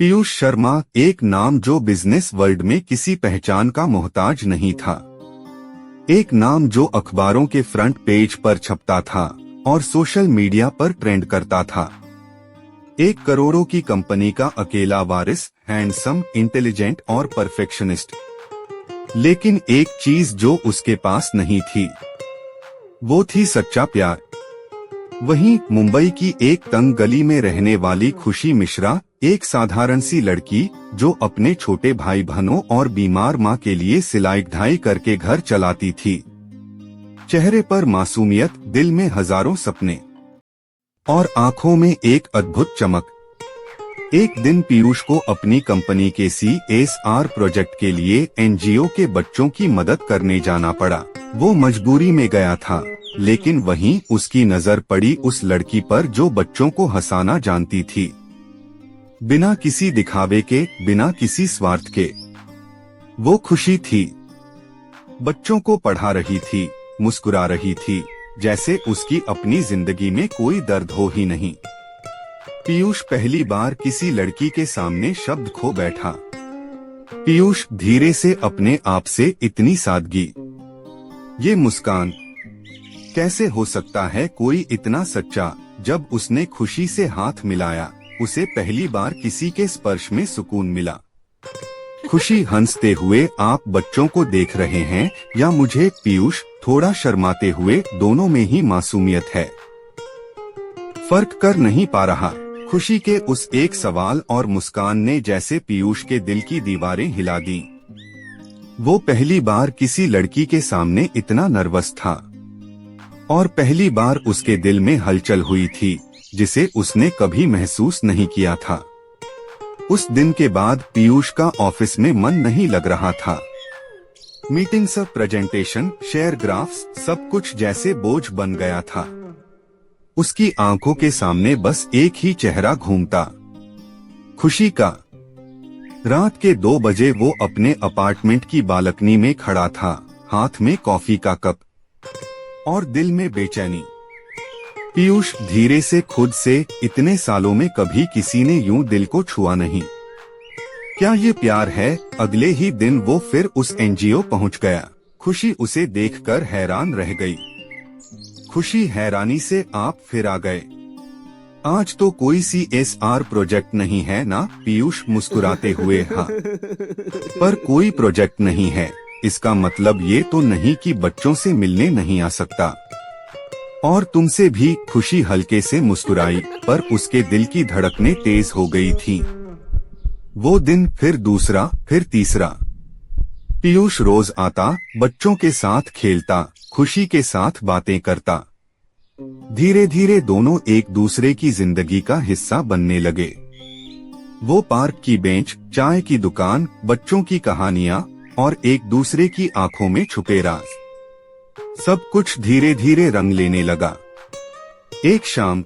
पीयूष शर्मा एक नाम जो बिजनेस वर्ल्ड में किसी पहचान का मोहताज नहीं था। एक नाम जो अखबारों के फ्रंट पेज पर छपता था और सोशल मीडिया पर ट्रेंड करता था। एक करोड़ों की कंपनी का अकेला वारिस, हैंडसम, इंटेलिजेंट और परफेक्शनिस्ट। लेकिन एक चीज जो उसके पास नहीं थी, वो थी सच्चा प्यार। वहीं मुंबई की एक तंग गली में रहने वाली खुशी मिश्रा, एक साधारण सी लड़की जो अपने छोटे भाई बहनों और बीमार माँ के लिए सिलाई ढाई करके घर चलाती थी। चेहरे पर मासूमियत, दिल में हजारों सपने और आंखों में एक अद्भुत चमक। एक दिन पीयूष को अपनी कंपनी के CSR प्रोजेक्ट के लिए NGO के बच्चों की मदद करने जाना पड़ा। वो मजबूरी में गया था, लेकिन वहीं उसकी नजर पड़ी उस लड़की पर जो बच्चों को हंसाना जानती थी, बिना किसी दिखावे के, बिना किसी स्वार्थ के। वो खुशी थी। बच्चों को पढ़ा रही थी, मुस्कुरा रही थी, जैसे उसकी अपनी जिंदगी में कोई दर्द हो ही नहीं। पीयूष पहली बार किसी लड़की के सामने शब्द खो बैठा। पीयूष धीरे से अपने आप से इतनी सादगी, ये मुस्कान, कैसे हो सकता है कोई इतना सच्चा। जब उसने खुशी से हाथ मिलाया, उसे पहली बार किसी के स्पर्श में सुकून मिला। खुशी हंसते हुए, आप बच्चों को देख रहे हैं या मुझे? पीयूष थोड़ा शर्माते हुए, दोनों में ही मासूमियत है, फर्क कर नहीं पा रहा। खुशी के उस एक सवाल और मुस्कान ने जैसे पीयूष के दिल की दीवारें हिला दी। वो पहली बार किसी लड़की के सामने इतना नर्वस था और पहली बार उसके दिल में हलचल हुई थी जिसे उसने कभी महसूस नहीं किया था। उस दिन के बाद पीयूष का ऑफिस में मन नहीं लग रहा था। मीटिंग्स, प्रेजेंटेशन, शेयर ग्राफ्स, सब कुछ जैसे बोझ बन गया था। उसकी आंखों के सामने बस एक ही चेहरा घूमता, खुशी का। रात के 2 बजे वो अपने अपार्टमेंट की बालकनी में खड़ा था, हाथ में कॉफी का कप और दिल में बेचैनी। पीयूष धीरे से खुद से, इतने सालों में कभी किसी ने यूं दिल को छुआ नहीं। क्या ये प्यार है? अगले ही दिन वो फिर उस NGO पहुंच गया। खुशी उसे देखकर हैरान रह गई। खुशी हैरानी से आप फिर आ गए। आज तो कोई CSR प्रोजेक्ट नहीं है ना? पीयूष मुस्कुराते हुए, हाँ, पर कोई प्रोजेक्ट नहीं है, इसका मतलब ये तो नहीं कि बच्चों से मिलने नहीं आ सकता। और तुमसे भी। खुशी हल्के से मुस्कुराई, पर उसके दिल की धड़कनें तेज हो गई थीं। वो दिन, फिर दूसरा, फिर तीसरा। पीयूष रोज आता, बच्चों के साथ खेलता, खुशी के साथ बातें करता। धीरे धीरे दोनों एक दूसरे की जिंदगी का हिस्सा बनने लगे। वो पार्क की बेंच, चाय की दुकान, बच्चों की कहानियां और एक दूसरे की आंखों में छुपे राज, सब कुछ धीरे धीरे रंग लेने लगा। एक शाम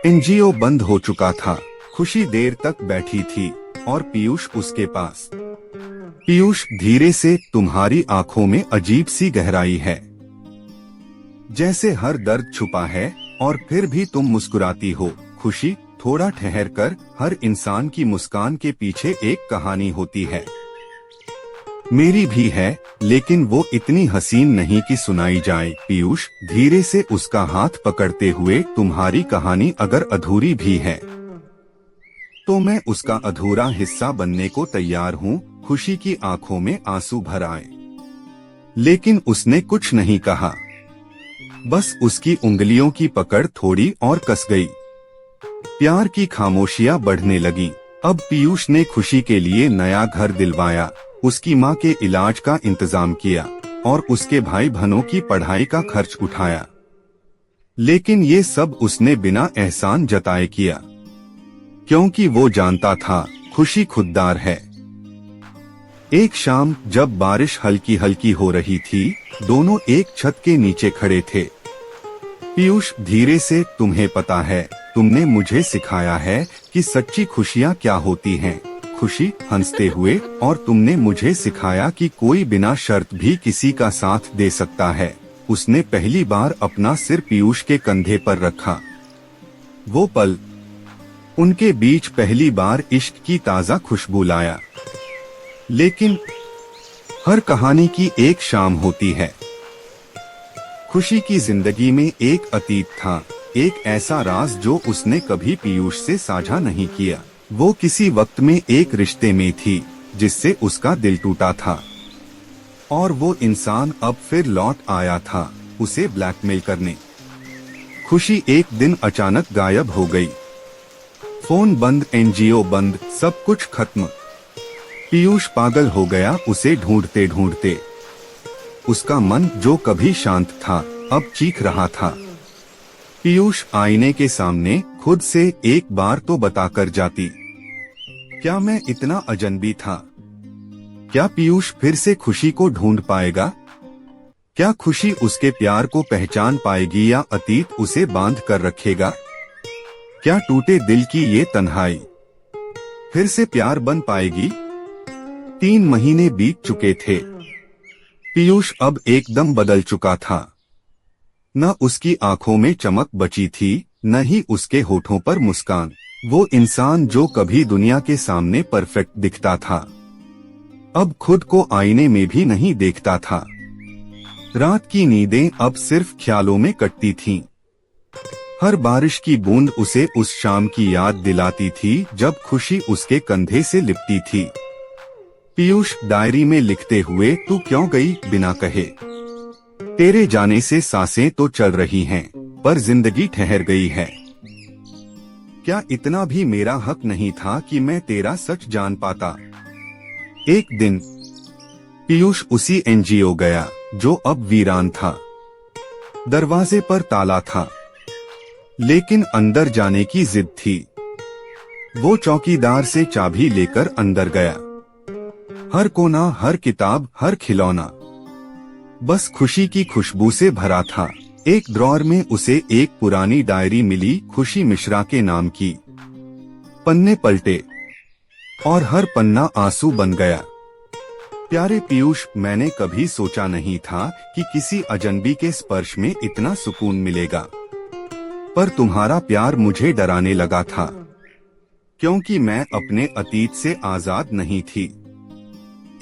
NGO बंद हो चुका था। खुशी देर तक बैठी थी और पीयूष उसके पास। पीयूष धीरे से, तुम्हारी आंखों में अजीब सी गहराई है, जैसे हर दर्द छुपा है और फिर भी तुम मुस्कुराती हो। खुशी थोड़ा ठहर कर, हर इंसान की मुस्कान के पीछे एक कहानी होती है। मेरी भी है, लेकिन वो इतनी हसीन नहीं कि सुनाई जाए। पीयूष धीरे से उसका हाथ पकड़ते हुए, तुम्हारी कहानी अगर अधूरी भी है तो मैं उसका अधूरा हिस्सा बनने को तैयार हूँ। खुशी की आंखों में आंसू भर आए, लेकिन उसने कुछ नहीं कहा। बस उसकी उंगलियों की पकड़ थोड़ी और कस गई। प्यार की खामोशियां बढ़ने लगी। अब पीयूष ने खुशी के लिए नया घर दिलवाया, उसकी माँ के इलाज का इंतजाम किया और उसके भाई बहनों की पढ़ाई का खर्च उठाया। लेकिन ये सब उसने बिना एहसान जताए किया, क्योंकि वो जानता था खुशी खुददार है। एक शाम जब बारिश हल्की हल्की हो रही थी, दोनों एक छत के नीचे खड़े थे। पीयूष धीरे से, तुम्हें पता है, तुमने मुझे सिखाया है कि सच्ची खुशियाँ क्या होती हैं। खुशी हंसते हुए, और तुमने मुझे सिखाया कि कोई बिना शर्त भी किसी का साथ दे सकता है। उसने पहली बार अपना सिर पीयूष के कंधे पर रखा। वो पल उनके बीच पहली बार इश्क की ताज़ा खुशबू लाया। लेकिन हर कहानी की एक शाम होती है। खुशी की जिंदगी में एक अतीत था, एक ऐसा राज जो उसने कभी पीयूष से साझा नहीं किया। वो किसी वक्त में एक रिश्ते में थी जिससे उसका दिल टूटा था, और वो इंसान अब फिर लौट आया था उसे ब्लैकमेल करने। खुशी एक दिन अचानक गायब हो गई। फोन बंद, एनजीओ बंद, सब कुछ खत्म। पीयूष पागल हो गया उसे ढूंढते ढूंढते। उसका मन जो कभी शांत था अब चीख रहा था। पीयूष आईने के सामने खुद से एक बार तो बताकर जाती, क्या मैं इतना अजनबी था? क्या पीयूष फिर से खुशी को ढूंढ पाएगा? क्या खुशी उसके प्यार को पहचान पाएगी या अतीत उसे बांध कर रखेगा? क्या टूटे दिल की ये तन्हाई फिर से प्यार बन पाएगी? 3 महीने बीत चुके थे। पीयूष अब एकदम बदल चुका था। न उसकी आंखों में चमक बची थी, न ही उसके होठों पर मुस्कान। वो इंसान जो कभी दुनिया के सामने परफेक्ट दिखता था, अब खुद को आईने में भी नहीं देखता था। रात की नींदें अब सिर्फ ख्यालों में कटती थीं। हर बारिश की बूंद उसे उस शाम की याद दिलाती थी जब खुशी उसके कंधे से लिपटी थी। पीयूष डायरी में लिखते हुए, तू क्यों गई बिना कहे? तेरे जाने से सांसें तो चल रही हैं, पर जिंदगी ठहर गई है। क्या इतना भी मेरा हक नहीं था कि मैं तेरा सच जान पाता? एक दिन पीयूष उसी एनजीओ गया जो अब वीरान था। दरवाजे पर ताला था, लेकिन अंदर जाने की जिद थी। वो चौकीदार से चाबी लेकर अंदर गया। हर कोना, हर किताब, हर खिलौना बस खुशी की खुशबू से भरा था। एक ड्रॉअर में उसे एक पुरानी डायरी मिली, खुशी मिश्रा के नाम की। पन्ने पलटे और हर पन्ना आंसू बन गया। प्यारे पीयूष, मैंने कभी सोचा नहीं था कि किसी अजनबी के स्पर्श में इतना सुकून मिलेगा, पर तुम्हारा प्यार मुझे डराने लगा था, क्योंकि मैं अपने अतीत से आजाद नहीं थी।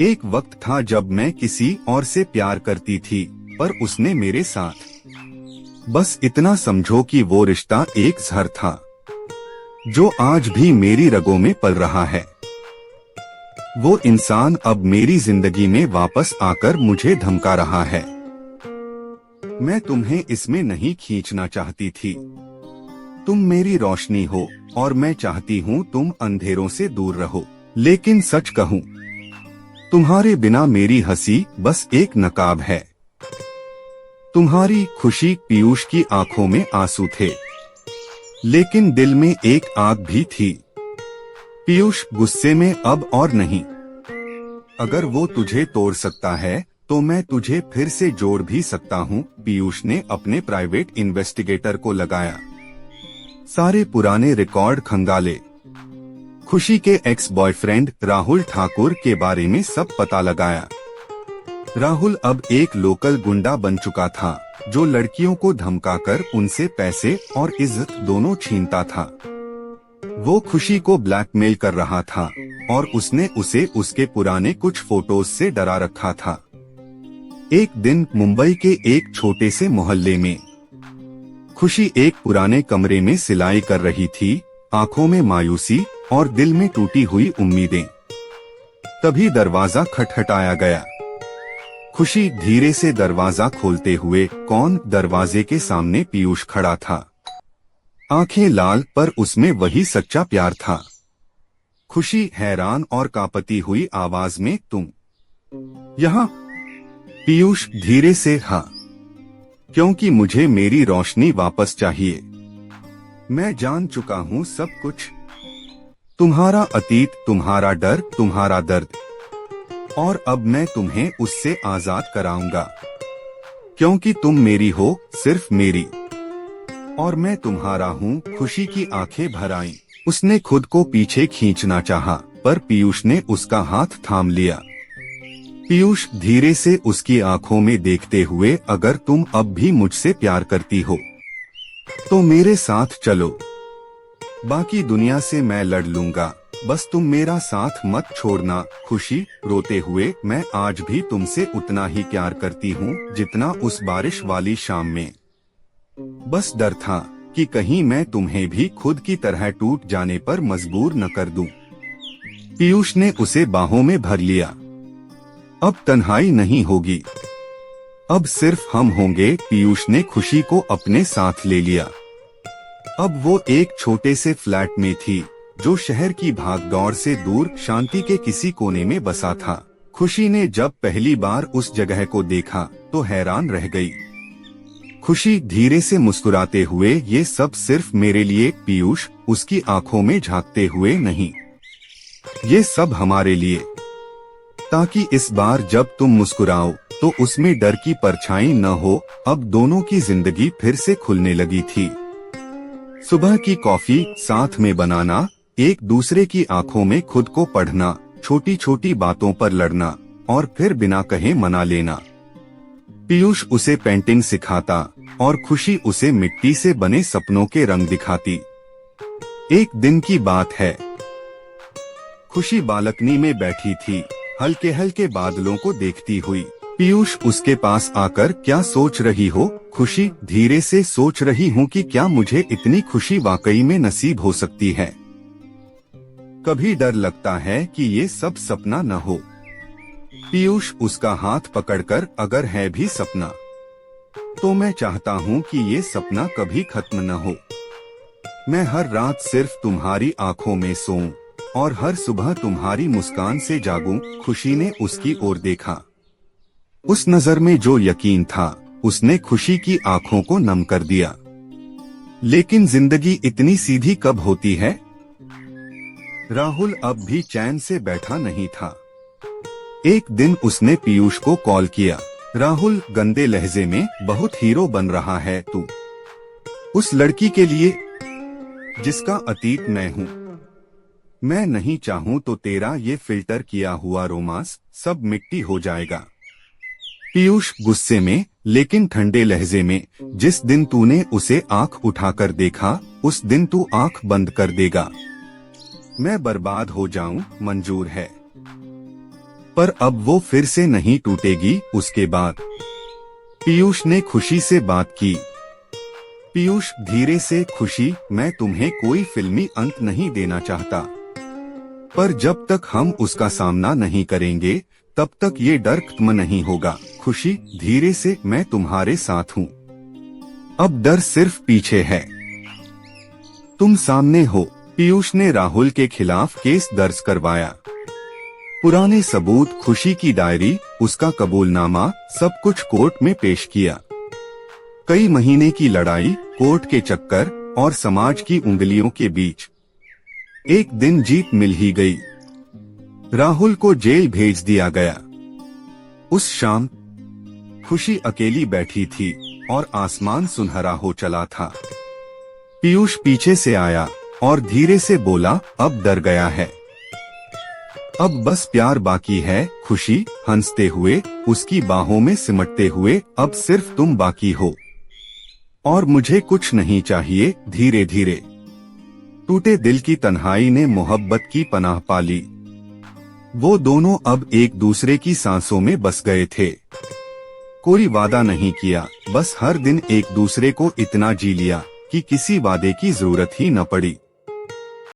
एक वक्त था जब मैं किसी और से प्यार करती थी, पर उसने मेरे साथ। बस इतना समझो कि वो रिश्ता एक जहर था जो आज भी मेरी रगों में पल रहा है। वो इंसान अब मेरी जिंदगी में वापस आकर मुझे धमका रहा है। मैं तुम्हें इसमें नहीं खींचना चाहती थी। तुम मेरी रोशनी हो और मैं चाहती हूँ तुम अंधेरों से दूर रहो। लेकिन सच कहूँ, तुम्हारे बिना मेरी हंसी बस एक नकाब है। तुम्हारी खुशी, पीयूष की आंखों में आंसू थे, लेकिन दिल में एक आग भी थी। पीयूष, गुस्से में अब और नहीं। अगर वो तुझे तोड़ सकता है तो मैं तुझे फिर से जोड़ भी सकता हूँ। पीयूष ने अपने प्राइवेट इन्वेस्टिगेटर को लगाया। सारे पुराने रिकॉर्ड खंगाले। खुशी के एक्स बॉयफ्रेंड राहुल ठाकुर के बारे में सब पता लगाया। राहुल अब एक लोकल गुंडा बन चुका था जो लड़कियों को धमकाकर उनसे पैसे और इज्जत दोनों छीनता था। वो खुशी को ब्लैकमेल कर रहा था और उसने उसे उसके पुराने कुछ फोटोज से डरा रखा था। एक दिन मुंबई के एक छोटे से मोहल्ले में खुशी एक पुराने कमरे में सिलाई कर रही थी, आंखों में मायूसी और दिल में टूटी हुई उम्मीदें। तभी दरवाजा खटखटाया गया। खुशी धीरे से दरवाजा खोलते हुए, कौन? दरवाजे के सामने पीयूष खड़ा था, आंखें लाल, पर उसमें वही सच्चा प्यार था। खुशी हैरान और कांपती हुई आवाज में, तुम यहाँ? पीयूष धीरे से, हाँ, क्योंकि मुझे मेरी रोशनी वापस चाहिए। मैं जान चुका हूँ सब कुछ, तुम्हारा अतीत, तुम्हारा डर, तुम्हारा दर्द, और अब मैं तुम्हें उससे आजाद कराऊंगा, क्योंकि तुम मेरी हो, सिर्फ मेरी, और मैं तुम्हारा हूँ। खुशी की आंखें भर आईं। उसने खुद को पीछे खींचना चाहा, पर पीयूष ने उसका हाथ थाम लिया। पीयूष धीरे से उसकी आंखों में देखते हुए, अगर तुम अब भी मुझसे प्यार करती हो तो मेरे साथ चलो। बाकी दुनिया से मैं लड़ लूंगा, बस तुम मेरा साथ मत छोड़ना। खुशी रोते हुए, मैं आज भी तुमसे उतना ही प्यार करती हूँ जितना उस बारिश वाली शाम में। बस डर था कि कहीं मैं तुम्हें भी खुद की तरह टूट जाने पर मजबूर न कर दूं। पीयूष ने उसे बाहों में भर लिया। अब तन्हाई नहीं होगी, अब सिर्फ हम होंगे। पीयूष ने खुशी को अपने साथ ले लिया। अब वो एक छोटे से फ्लैट में थी जो शहर की भागदौड़ से दूर शांति के किसी कोने में बसा था। खुशी ने जब पहली बार उस जगह को देखा तो हैरान रह गई। खुशी धीरे से मुस्कुराते हुए, ये सब सिर्फ मेरे लिए। पीयूष उसकी आंखों में झांकते हुए, नहीं, ये सब हमारे लिए, ताकि इस बार जब तुम मुस्कुराओ तो उसमें डर की परछाई न हो। अब दोनों की जिंदगी फिर से खुलने लगी थी। सुबह की कॉफी साथ में बनाना, एक दूसरे की आंखों में खुद को पढ़ना, छोटी छोटी बातों पर लड़ना और फिर बिना कहे मना लेना। पीयूष उसे पेंटिंग सिखाता और खुशी उसे मिट्टी से बने सपनों के रंग दिखाती। एक दिन की बात है, खुशी बालकनी में बैठी थी, हल्के हल्के बादलों को देखती हुई। पीयूष उसके पास आकर, क्या सोच रही हो? खुशी धीरे से, सोच रही हूँ कि क्या मुझे इतनी खुशी वाकई में नसीब हो सकती है। कभी डर लगता है कि ये सब सपना न हो। पीयूष उसका हाथ पकड़कर, अगर है भी सपना तो मैं चाहता हूँ कि ये सपना कभी खत्म न हो। मैं हर रात सिर्फ तुम्हारी आंखों में सोऊं और हर सुबह तुम्हारी मुस्कान से जागूं। खुशी ने उसकी ओर देखा। उस नजर में जो यकीन था उसने खुशी की आंखों को नम कर दिया। लेकिन जिंदगी इतनी सीधी कब होती है? राहुल अब भी चैन से बैठा नहीं था। एक दिन उसने पीयूष को कॉल किया। राहुल गंदे लहजे में, बहुत हीरो बन रहा है तू उस लड़की के लिए जिसका अतीत मैं हूँ। मैं नहीं चाहूँ तो तेरा ये फिल्टर किया हुआ रोमांस सब मिट्टी हो जाएगा। पीयूष गुस्से में लेकिन ठंडे लहजे में, जिस दिन तूने उसे आंख उठाकर देखा उस दिन तू आंख बंद कर देगा। मैं बर्बाद हो जाऊं मंजूर है, पर अब वो फिर से नहीं टूटेगी। उसके बाद पीयूष ने खुशी से बात की। पीयूष धीरे से, खुशी मैं तुम्हें कोई फिल्मी अंत नहीं देना चाहता, पर जब तक हम उसका सामना नहीं करेंगे तब तक ये डर खत्म नहीं होगा। खुशी धीरे से, मैं तुम्हारे साथ हूँ। अब डर सिर्फ पीछे है, तुम सामने हो। पीयूष ने राहुल के खिलाफ केस दर्ज करवाया। पुराने सबूत, खुशी की डायरी, उसका कबूलनामा, सब कुछ कोर्ट में पेश किया। कई महीने की लड़ाई, कोर्ट के चक्कर और समाज की उंगलियों के बीच एक दिन जीत मिल ही गई। राहुल को जेल भेज दिया गया। उस शाम खुशी अकेली बैठी थी और आसमान सुनहरा हो चला था। पीयूष पीछे से आया और धीरे से बोला, अब डर गया है, अब बस प्यार बाकी है। खुशी हंसते हुए उसकी बाहों में सिमटते हुए, अब सिर्फ तुम बाकी हो और मुझे कुछ नहीं चाहिए। धीरे धीरे टूटे दिल की तन्हाई ने मोहब्बत की पनाह पाली। वो दोनों अब एक दूसरे की सांसों में बस गए थे। कोई वादा नहीं किया, बस हर दिन एक दूसरे को इतना जी लिया कि किसी वादे की जरूरत ही न पड़ी।